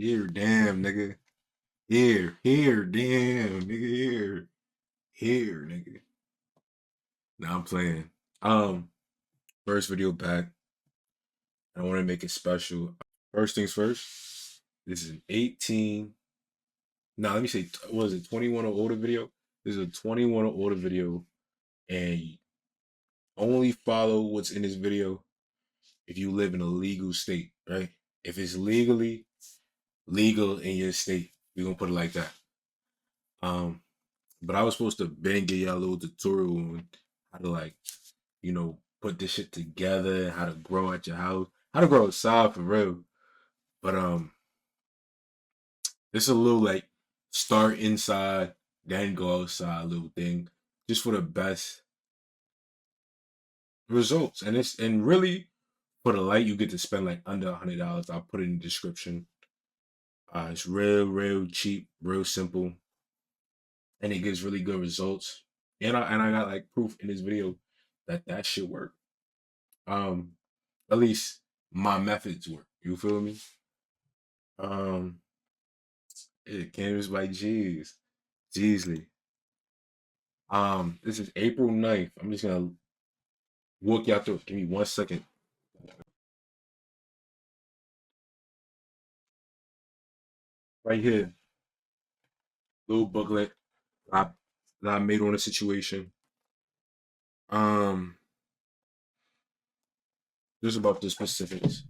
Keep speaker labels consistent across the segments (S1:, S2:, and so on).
S1: Here, damn, nigga. Here, damn, nigga. Here, nigga. Now I'm playing. Um, First video back. I want to make it special. First things first. This is an 18. Now let me say, what is it, 21 or older video? This is a 21 or older video, and only follow what's in this video if you live in a legal state, right? If it's legally legal in your state, we're gonna put it like that. Um, but I was supposed to bang give y'all a little tutorial on how to put this shit together, how to grow at your house, how to grow outside for real. But it's a little like start inside, then go outside little thing, just for the best results. And really for the light, you get to spend like under $100. I'll put it in the description. It's real cheap, real simple, and it gives really good results. And I got like proof in this video that shit work. Um, at least my methods work. You feel me? Um, Canvas by Jeezy. This is April 9th. I'm just gonna walk y'all through it. Give me 1 second. Right here, little booklet I, that I made on a situation. Um, just about the specifics.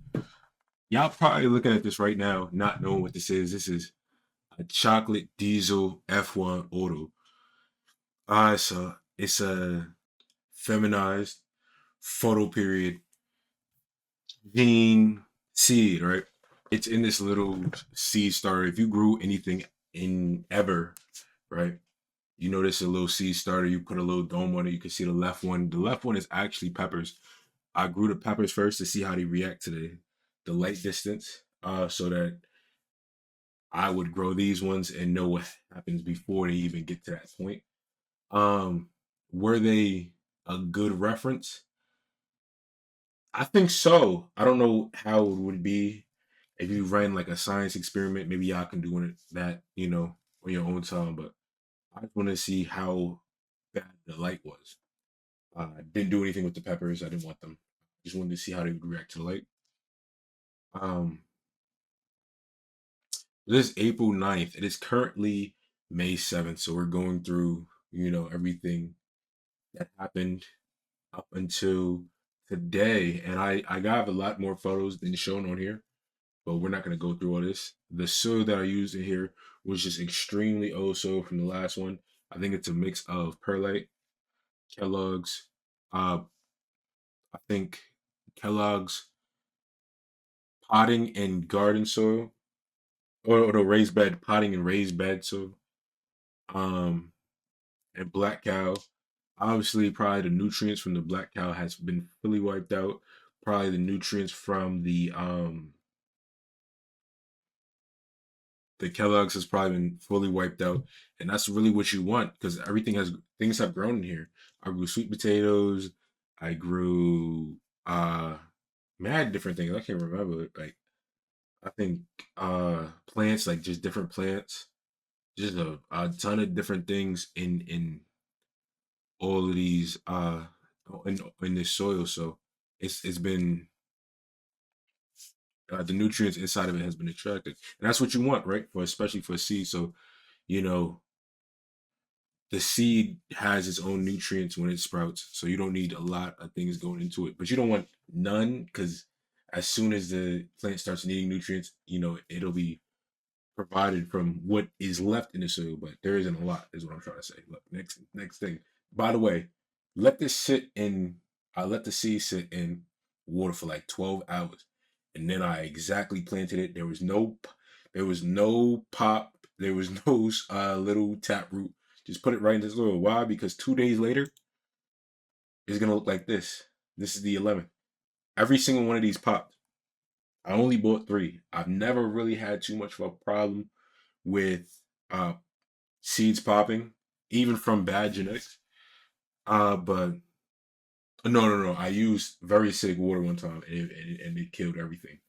S1: Y'all probably looking at this right now, not knowing what this is. This is a chocolate diesel F1 auto. It's a feminized photo period gene seed, right? It's in this little seed starter. If you grew anything in ever, right? You notice a little seed starter, you put a little dome on it, you can see the left one. The left one is actually peppers. I grew the peppers first to see how they react to the light distance, so that I would grow these ones and know what happens before they even get to that point. Um, were they a good reference? I think so. I don't know how it would be if you ran like a science experiment. Maybe y'all can do that, on your own time. But I just want to see how bad the light was. I didn't do anything with the peppers. I didn't want them. Just wanted to see how they would react to the light. Um, this is April 9th. It is currently May 7th. So we're going through, everything that happened up until today. And I got a lot more photos than shown on here, but we're not going to go through all this. The soil that I used in here was just extremely old soil from the last one. I think it's a mix of perlite, Kellogg's, uh, I think Kellogg's potting and garden soil, or the raised bed, potting and raised bed soil, um, and black cow. Obviously, probably the nutrients from the black cow has been fully wiped out. Probably the nutrients from the Kellogg's has probably been fully wiped out, and that's really what you want because things have grown in here. I grew sweet potatoes. I grew mad different things. I can't remember. Like I think plants, like just different plants, just a ton of different things in all of these in this soil. So it's been the nutrients inside of it has been extracted, and that's what you want, right? For especially for seed. So you know the seed has its own nutrients when it sprouts, so you don't need a lot of things going into it. But you don't want none because as soon as the plant starts needing nutrients, it'll be provided from what is left in the soil. But there isn't a lot, is what I'm trying to say. Look, next thing. By the way, let this sit in. I let the seed sit in water for like 12 hours, and then I exactly planted it. There was no pop. There was no little tap root. Just put it right in the soil. Why? Because 2 days later, it's gonna look like this. This is the 11th. Every single one of these popped. I only bought three. I've never really had too much of a problem with seeds popping, even from bad genetics. But no. I used very acidic water one time, and it killed everything.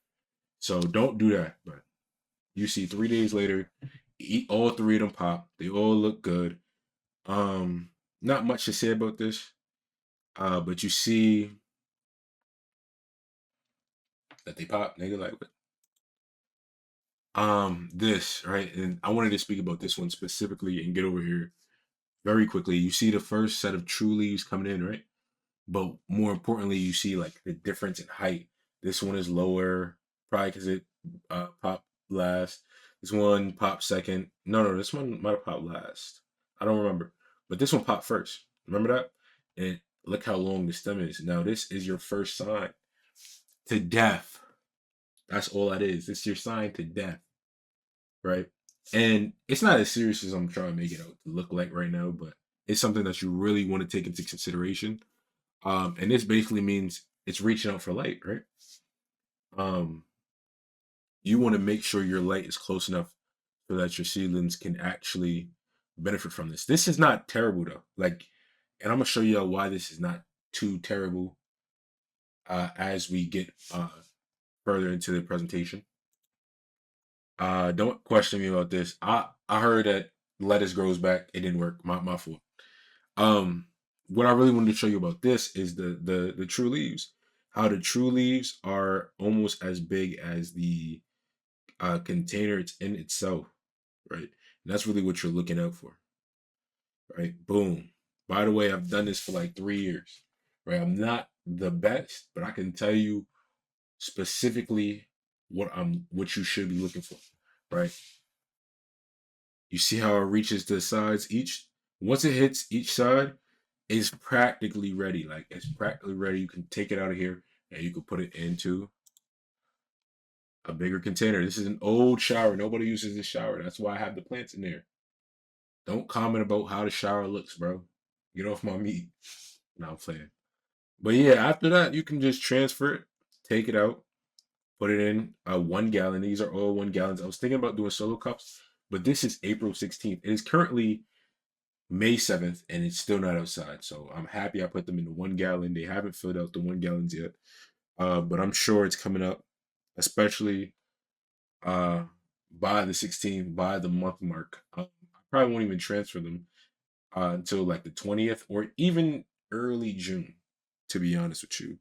S1: So don't do that. But You see 3 days later, all three of them pop. They all look good. Um, Not much to say about this. But you see that they pop, nigga. Like, this right, and I wanted to speak about this one specifically and get over here very quickly. You see the first set of true leaves coming in, right? But more importantly, you see like the difference in height. This one is lower, probably because it popped last. This one popped second. No, this one might have popped last. I don't remember, but this one popped first. Remember that? And look how long the stem is. Now this is your first sign to death. That's all that is. It's your sign to death, right? And it's not as serious as I'm trying to make it out to look like right now, but it's something that you really want to take into consideration. And this basically means it's reaching out for light, right? Um, you want to make sure your light is close enough so that your seedlings can actually benefit from this. This is not terrible though. Like, and I'm gonna show you why this is not too terrible as we get further into the presentation. Don't question me about this. I heard that lettuce grows back. It didn't work. My fault. Um, what I really wanted to show you about this is the true leaves. How the true leaves are almost as big as the container it's in itself, right? And that's really what you're looking out for, right? Boom. By the way, I've done this for like 3 years, right? I'm not the best, but I can tell you specifically what you should be looking for, right? You see how it reaches the sides each. Once it hits each side, it's practically ready. Like it's practically ready. You can take it out of here and you can put it into a bigger container. This is an old shower. Nobody uses this shower. That's why I have the plants in there. Don't comment about how the shower looks, bro. Get off my meat. No, I'm playing. But yeah, after that, you can just transfer it, take it out, put it in a 1 gallon. These are all 1 gallons. I was thinking about doing solo cups, but this is April 16th. It is currently May 7th, and it's still not outside. So I'm happy I put them in the 1 gallon. They haven't filled out the 1 gallons yet. But I'm sure it's coming up, especially uh, by the 16th, by the month mark. I probably won't even transfer them until like the 20th or even early June, to be honest with you.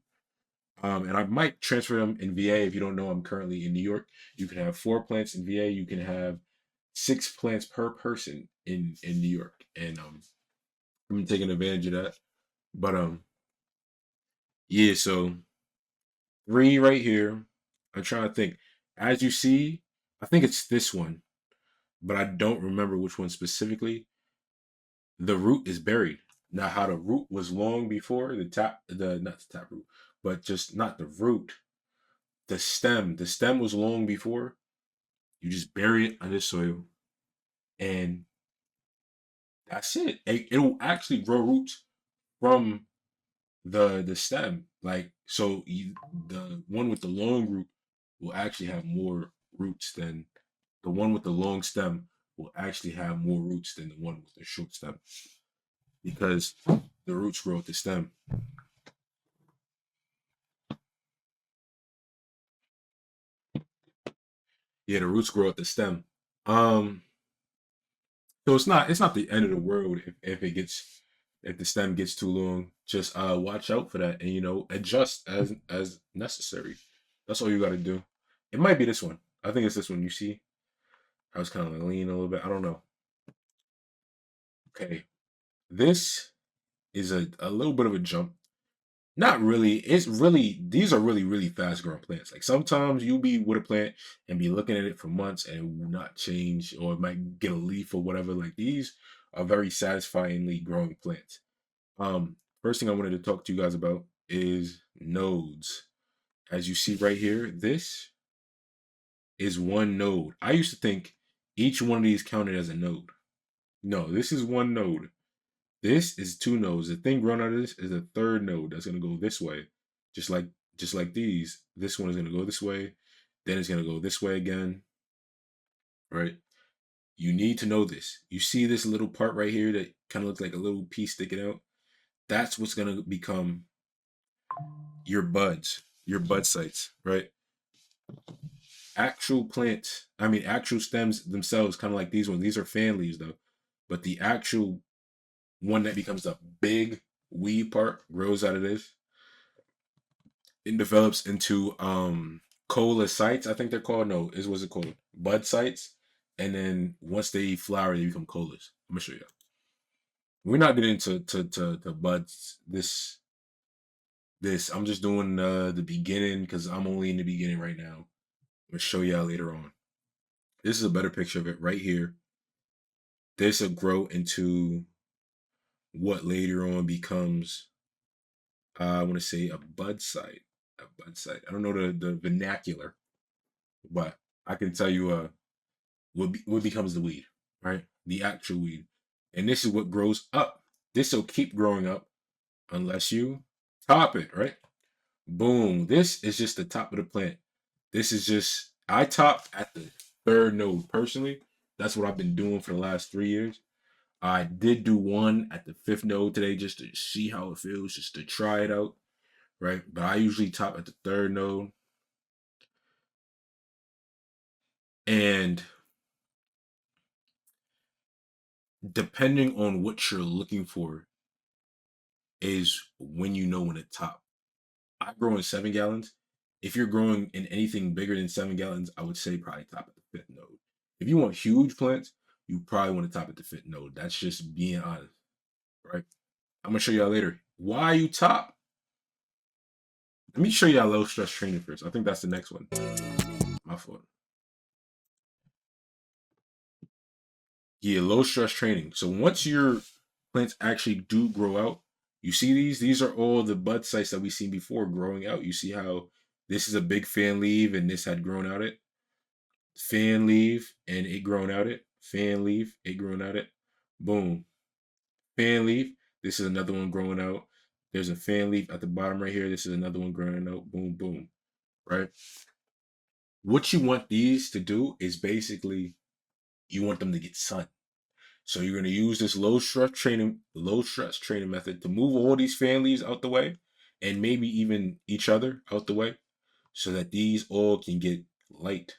S1: And I might transfer them in VA. If you don't know, I'm currently in New York. You can have 4 plants in VA. You can have 6 plants per person in New York, and I'm taking advantage of that. But yeah. So 3 right here. I'm trying to think. As you see, I think it's this one, but I don't remember which one specifically. The root is buried. Now, how the root was long before the not the tap root, but just not the root, the stem. The stem was long before. You just bury it under soil, and that's it. It'll actually grow roots from the stem. Like so, the one with the long root will actually have more roots than the one with the long stem will actually have more roots than the one with the short stem because the roots grow at the stem. Yeah, the roots grow at the stem. Um, so it's not the end of the world if it gets if the stem gets too long. Just watch out for that and adjust as necessary. That's all you got to do. It might be this one. I think it's this one. You see, I was kind of like leaning a little bit. I don't know. Okay, this is a little bit of a jump. Not really. It's really these are really really fast growing plants. Like sometimes you'll be with a plant and be looking at it for months and it will not change or it might get a leaf or whatever. Like these are very satisfyingly growing plants. First thing I wanted to talk to you guys about is nodes. As you see right here, this is one node. I used to think each one of these counted as a node. No, this is one node. This is 2 nodes. The thing growing out of this is a third node that's gonna go this way, just like just like these. This one is gonna go this way, then it's gonna go this way again, right? You need to know this. You see this little part right here that kind of looks like a little piece sticking out. That's what's gonna become your buds, your bud sites, right? actual plants, I mean, actual stems themselves, kind of like these ones. These are fan leaves though, but the actual one that becomes the big weed part grows out of this. It develops into cola sites, I think they're called. No, is what's it called? Bud sites. And then once they flower, they become colas. I'm gonna show you. We're not getting into to buds this. I'm just doing the beginning because I'm only in the beginning right now. I'm gonna show y'all later on. This is a better picture of it right here. This will grow into what later on becomes I want to say a bud site. A bud site. I don't know the vernacular, but I can tell you what becomes the weed, right? The actual weed. And this is what grows up. This will keep growing up unless you top it, right? Boom. This is just the top of the plant. This is just I top at the third node personally. That's what I've been doing for the last 3 years. I did do one at the fifth node today just to see how it feels, just to try it out, right? But I usually top at the third node. And depending on what you're looking for is when you know when to top. I grow in 7 gallons. If you're growing in anything bigger than 7 gallons, I would say probably top at the fifth node. If you want huge plants, you probably want to top at the fifth node. That's just being honest, right? I'm gonna show y'all later why you top. Let me show y'all low stress training first. I think that's the next one. My fault. Yeah, low stress training. So once your plants actually do grow out, you see these? These are all the bud sites that we've seen before growing out. You see how this is a big fan leaf and this had grown out it. Fan leaf and it grown out it. Fan leaf, it grown out it. Boom. Fan leaf. This is another one growing out. There's a fan leaf at the bottom right here. This is another one growing out. Boom, boom. Right? What you want these to do is basically you want them to get sun. So you're going to use this low stress training method to move all these fan leaves out the way and maybe even each other out the way so that these all can get light.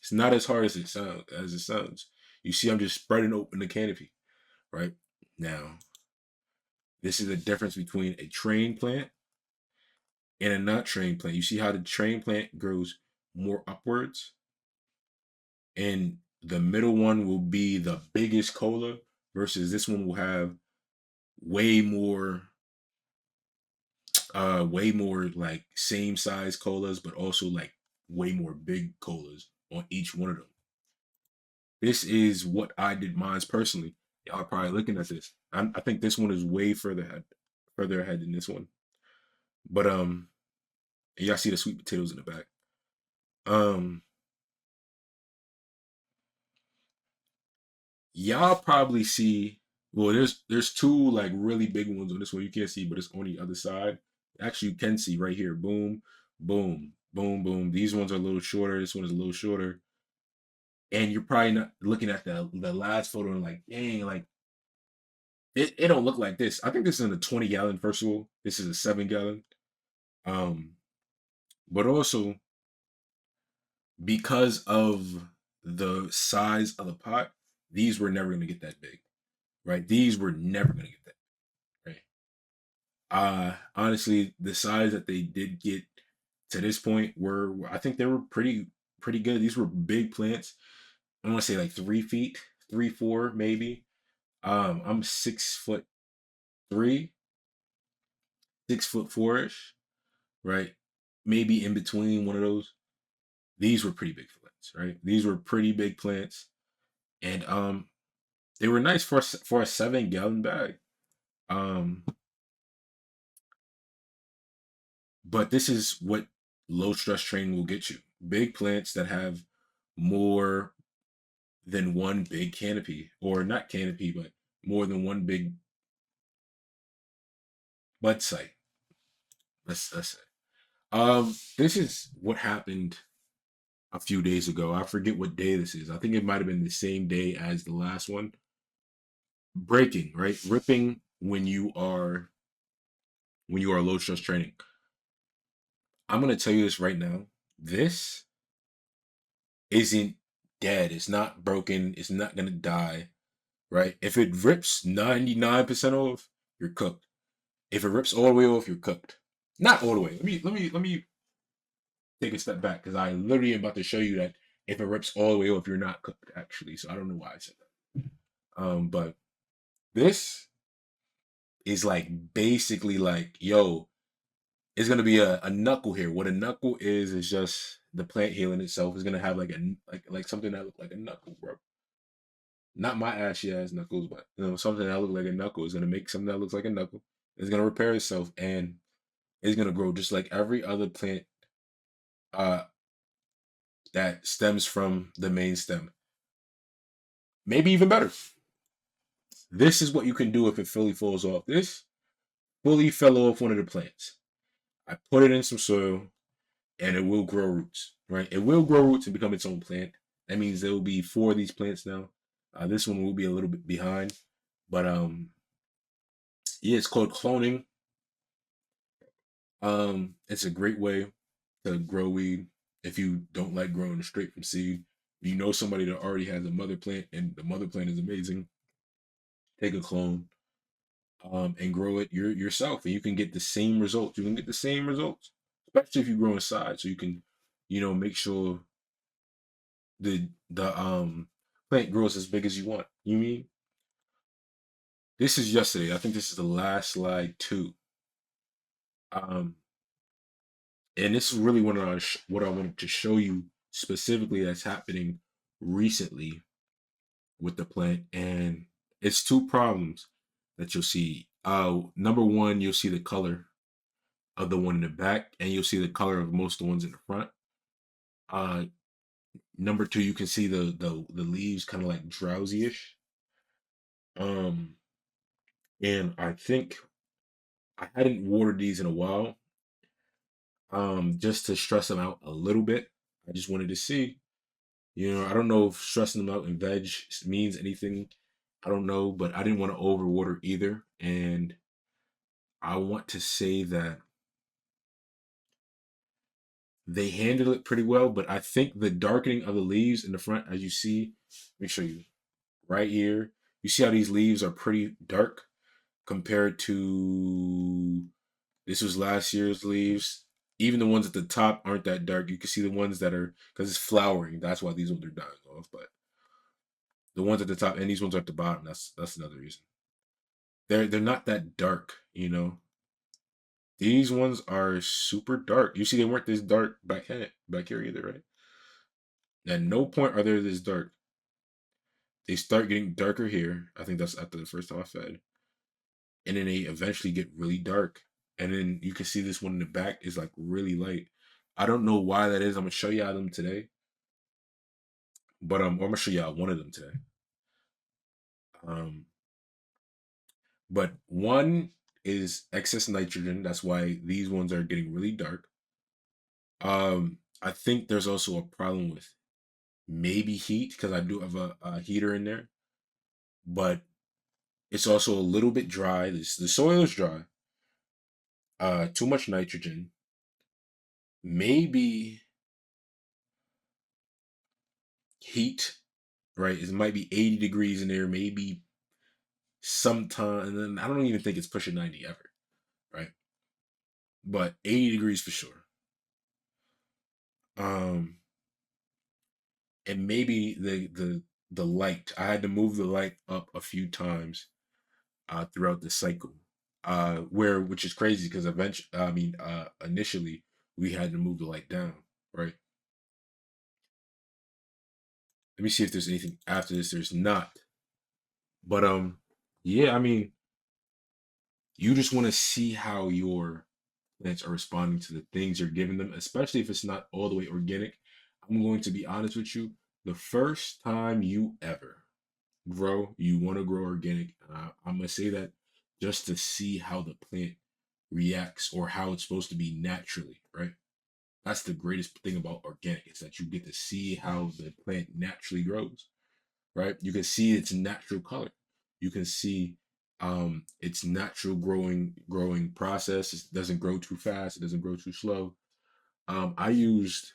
S1: It's not as hard as it sounds. You see, I'm just spreading open the canopy, right? Now, this is the difference between a trained plant and a not trained plant. You see how the trained plant grows more upwards, and the middle one will be the biggest cola versus this one will have way more way more like same size colas, but also like way more big colas on each one of them. This is what I did mine's personally. Y'all are probably looking at this. I think this one is way further ahead than this one. But y'all see the sweet potatoes in the back. Um, y'all probably see. Well, there's two like really big ones on this one you can't see, but it's on the other side. Actually, you can see right here. Boom, boom, boom, boom. These ones are a little shorter. This one is a little shorter. And you're probably not looking at the last photo and like, dang, like it don't look like this. I think this is in a 20 gallon. First of all, this is a 7 gallon. Um, but also because of the size of the pot, these were never gonna get that big, right? These were never gonna get that, right? Honestly, the size that they did get to this point were, I think they were pretty good. These were big plants. I want to say like 3 feet, 3, 4 maybe. I'm 6'3", 6'4" ish, right? Maybe in between one of those. These were pretty big plants, right? These were pretty big plants, and they were nice for a 7 gallon bag. Um, but this is what low stress training will get you: big plants that have more than one big canopy, or not canopy, but more than one big bud site. Let's say. This is what happened a few days ago. I forget what day this is. I think it might have been the same day as the last one. Breaking, right? Ripping when you are low stress training. I'm gonna tell you this right now. This isn't dead. It's not broken. It's not gonna die, right? If it rips 99% off, you're cooked. If it rips all the way off, you're cooked. Not all the way. Let me take a step back because I literally am about to show you that if it rips all the way off, you're not cooked actually. So I don't know why I said that. But this is like basically like, yo, it's gonna be a knuckle here. What a knuckle is just the plant healing itself is gonna have like a like something that look like a knuckle, bro. Not my ashy ass knuckles, but something that look like a knuckle is gonna make something that looks like a knuckle. It's gonna repair itself and it's gonna grow just like every other plant uh that stems from the main stem. Maybe even better. This is what you can do if it fully falls off. This fully fell off one of the plants. I put it in some soil and it will grow roots, right? It will grow roots and become its own plant. That means there will be 4 of these plants now. This one will be a little bit behind, but yeah, it's called cloning. It's a great way to grow weed if you don't like growing straight from seed. If you know somebody that already has a mother plant and the mother plant is amazing, take a clone and grow it yourself, and you can get the same results. You can get the same results, especially if you grow inside. So you can, make sure the plant grows as big as you want. You mean this is yesterday? I think this is the last slide too. Um, and this is really what I wanted to show you specifically that's happening recently with the plant, and it's 2 problems that you'll see. Number one, you'll see the color of the one in the back, and you'll see the color of most of the ones in the front. Uh, Number two, you can see the leaves kind of like drowsy-ish. Um, and I think I hadn't watered these in a while, just to stress them out a little bit. I just wanted to see. I don't know if stressing them out in veg means anything. I don't know, but I didn't want to overwater either. And I want to say that they handled it pretty well, but I think the darkening of the leaves in the front, as you see, let me show you right here. You see how these leaves are pretty dark compared to this was last year's leaves. Even the ones at the top aren't that dark. You can see the ones that are because it's flowering. That's why these ones are dying off. But the ones at the top and these ones are at the bottom. That's another reason. They're not that dark. These ones are super dark. You see, they weren't this dark back here either, right? At no point are they this dark. They start getting darker here. I think that's after the first time I fed. And then they eventually get really dark. And then you can see this one in the back is like really light. I don't know why that is. I'm gonna show y'all them today. But I'm gonna show y'all one of them today. Um, but one is excess nitrogen. That's why these ones are getting really dark. I think there's also a problem with maybe heat because I do have a heater in there, but it's also a little bit dry. The soil is dry. Too much nitrogen. Maybe heat, right? It might be 80 degrees in there, maybe sometime. And then I don't even think it's pushing 90 ever, right? But 80 degrees for sure. Um, and maybe the light. I had to move the light up a few times throughout the cycle. Which is crazy because initially we had to move the light down, right? Let me see if there's anything after this. There's not. But yeah, you just want to see how your plants are responding to the things you're giving them, especially if it's not all the way organic. I'm going to be honest with you. The first time you ever grow, you want to grow organic. I'm gonna say that just to see how the plant reacts or how it's supposed to be naturally, right? That's the greatest thing about organic is that you get to see how the plant naturally grows, right? You can see its natural color. You can see its natural growing process. It doesn't grow too fast. It doesn't grow too slow. I used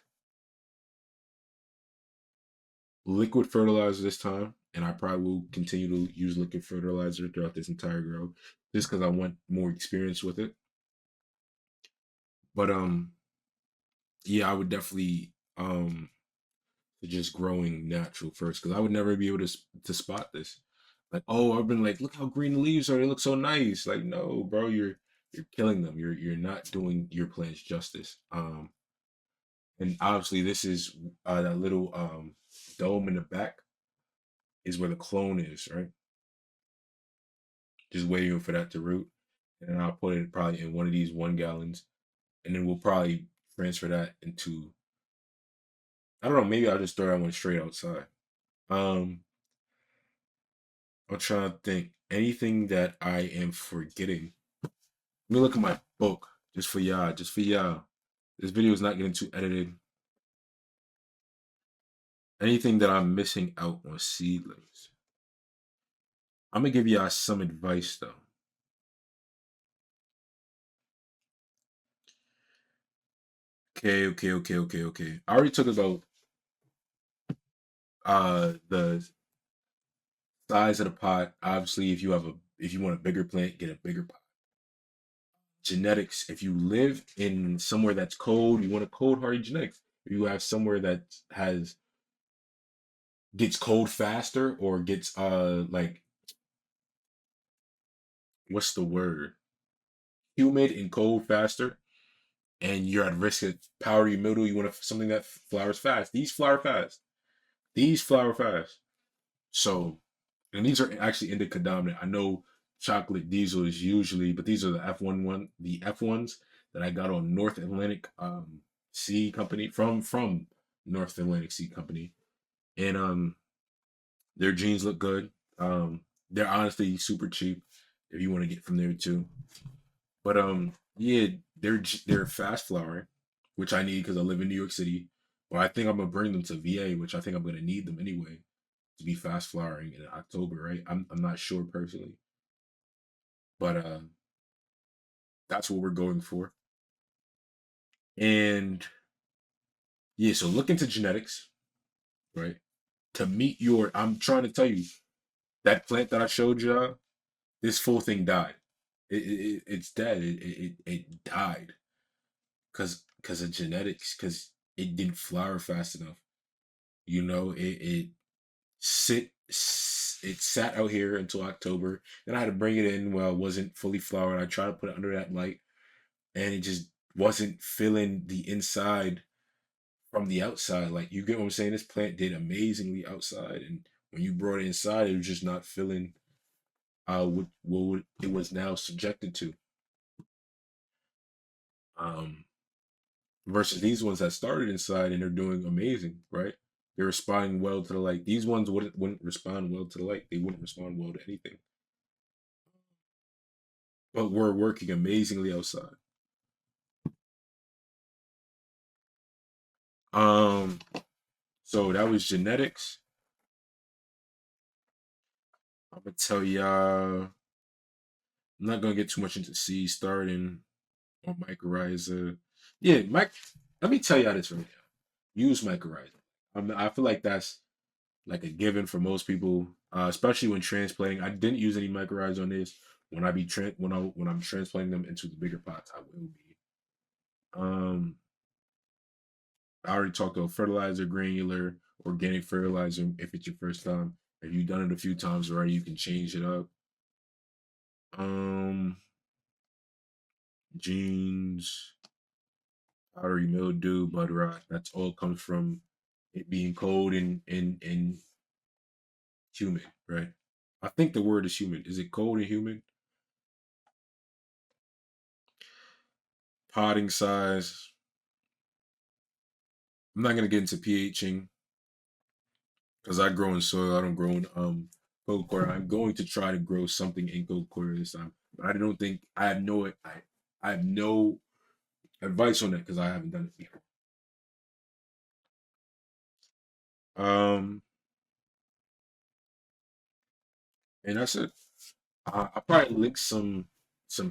S1: liquid fertilizer this time, and I probably will continue to use liquid fertilizer throughout this entire grow, just because I want more experience with it. But yeah, I would definitely just growing natural first, because I would never be able to spot this. Like, oh, I've been like, look how green the leaves are. They look so nice. Like, no, bro, you're killing them. You're not doing your plants justice. And obviously this is that little dome in the back is where the clone is, right? Just waiting for that to root. And I'll put it probably in one of these 1 gallons. And then we'll probably transfer that into, I don't know, maybe I'll just throw that one straight outside. Um, I'm trying to think anything that I am forgetting. Let me look at my book just for y'all. Just for y'all. This video is not getting too edited. Anything that I'm missing out on seedlings. I'm gonna give y'all some advice though. Okay. I already talked about the size of the pot. Obviously, if you want a bigger plant, get a bigger pot. Genetics. If you live in somewhere that's cold, you want a cold hardy genetics. If you have somewhere that has gets cold faster or gets like what's the word? Humid and cold faster, and you're at risk of powdery mildew. You want something that flowers fast. These flower fast. These flower fast. So, and these are actually indica dominant. I know chocolate diesel is usually, but these are the the F ones that I got on North Atlantic Seed Company from North Atlantic Seed Company, and their jeans look good. They're honestly super cheap if you want to get from there too. But yeah, they're fast flowering, which I need because I live in New York City. But I think I'm gonna bring them to VA, which I think I'm gonna need them anyway to be fast flowering in October, right? I'm not sure personally, but that's what we're going for. And yeah, so look into genetics, right? To meet your, I'm trying to tell you that plant that I showed you, this full thing died. It's dead. It died because of genetics, because it didn't flower fast enough. You know, it sat out here until October. Then I had to bring it in while it wasn't fully flowered. I tried to put it under that light, and it just wasn't filling the inside from the outside. Like, you get what I'm saying? This plant did amazingly outside, and when you brought it inside, it was just not filling what it was now subjected to. Um, versus these ones that started inside and they're doing amazing, right? They're responding well to the light. These ones wouldn't respond well to the light. They wouldn't respond well to anything. But we're working amazingly outside. Um, so that was genetics. I'm gonna tell y'all. I'm not gonna get too much into seed starting or mycorrhiza. Yeah, Mike. Let me tell y'all this right now. Use mycorrhiza. I feel like that's like a given for most people, especially when transplanting. I didn't use any mycorrhiza on this. When I be when I'm transplanting them into the bigger pots, I will be. Um, I already talked about fertilizer, granular, organic fertilizer. If it's your first time, if you've done it a few times already, you can change it up. Um, Jeans, powdery mildew, bud rot. That's all comes from it being cold and humid, right? I think the word is humid. Is it cold and humid? Potting size. I'm not gonna get into pHing because I grow in soil. I don't grow in cold quarter. I'm going to try to grow something in cold quarter this time. But I don't think I have no advice on that because I haven't done it before. Um, and that's it. I probably link some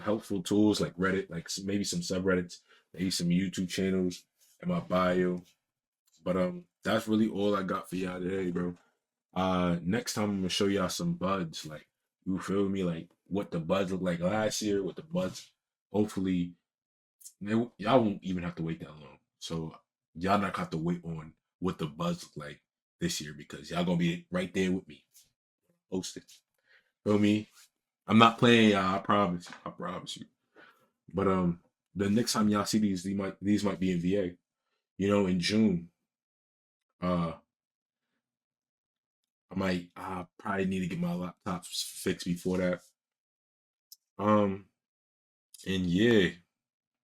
S1: helpful tools like Reddit, like maybe some subreddits, maybe some YouTube channels in my bio. But that's really all I got for y'all today, bro. Next time I'm gonna show y'all some buds, like you feel me, like what the buds look like last year, what the buds. Hopefully, y'all won't even have to wait that long. So y'all not have to wait on what the buds look like this year because y'all gonna be right there with me, hosting. Feel me? I'm not playing y'all. I promise. I promise you. But the next time y'all see these might be in VA. You know, in June. Uh, I probably need to get my laptop fixed before that. Um, and yeah,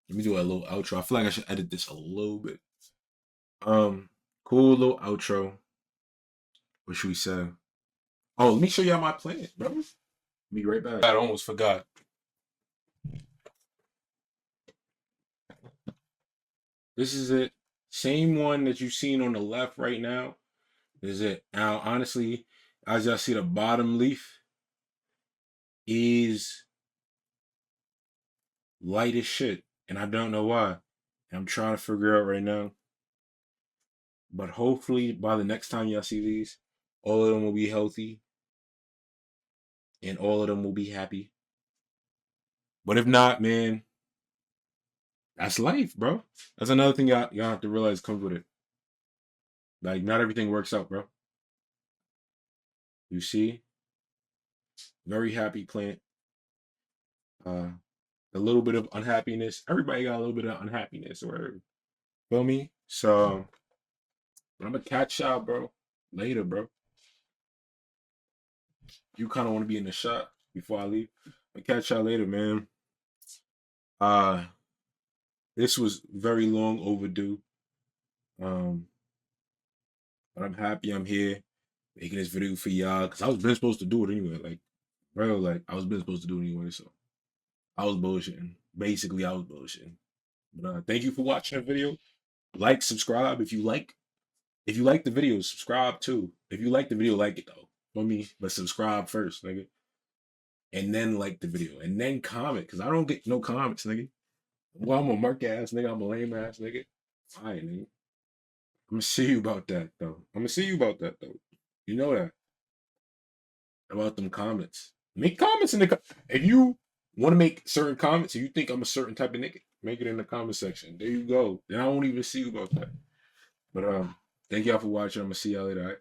S1: let me do a little outro. I feel like I should edit this a little bit. Cool little outro. What should we say? Oh, let me show y'all my plant, bro. Be right back. I almost forgot. This is it. Same one that you've seen on the left right now. This is it. Now, honestly, as y'all see, the bottom leaf is light as shit, and I don't know why. And I'm trying to figure out right now. But hopefully, by the next time y'all see these, all of them will be healthy, and all of them will be happy. But if not, man, that's life, bro. That's another thing y'all have to realize comes with it. Like, not everything works out, bro. You see? Very happy plant. A little bit of unhappiness. Everybody got a little bit of unhappiness, or feel me? So I'm gonna catch y'all, bro. Later, bro. You kind of want to be in the shot before I leave. I'll catch y'all later, man. Uh, this was very long overdue. Um, but I'm happy I'm here making this video for y'all because I was been supposed to do it anyway. Like, bro, like I was been supposed to do it anyway. So I was bullshitting. Basically, I was bullshitting. But thank you for watching the video. Like, subscribe if you like. If you like the video, subscribe too. If you like the video, like it though. For me, but subscribe first, nigga. And then like the video. And then comment. Cause I don't get no comments, nigga. Well, I'm a mark ass nigga. I'm a lame ass nigga. Fine, nigga. I'm gonna see you about that though. I'm gonna see you about that though. You know that. About them comments. Make comments in the if you want to make certain comments, if you think I'm a certain type of nigga, make it in the comment section. There you go. Then I won't even see you about that. But thank y'all for watching. I'm gonna see y'all later. All right?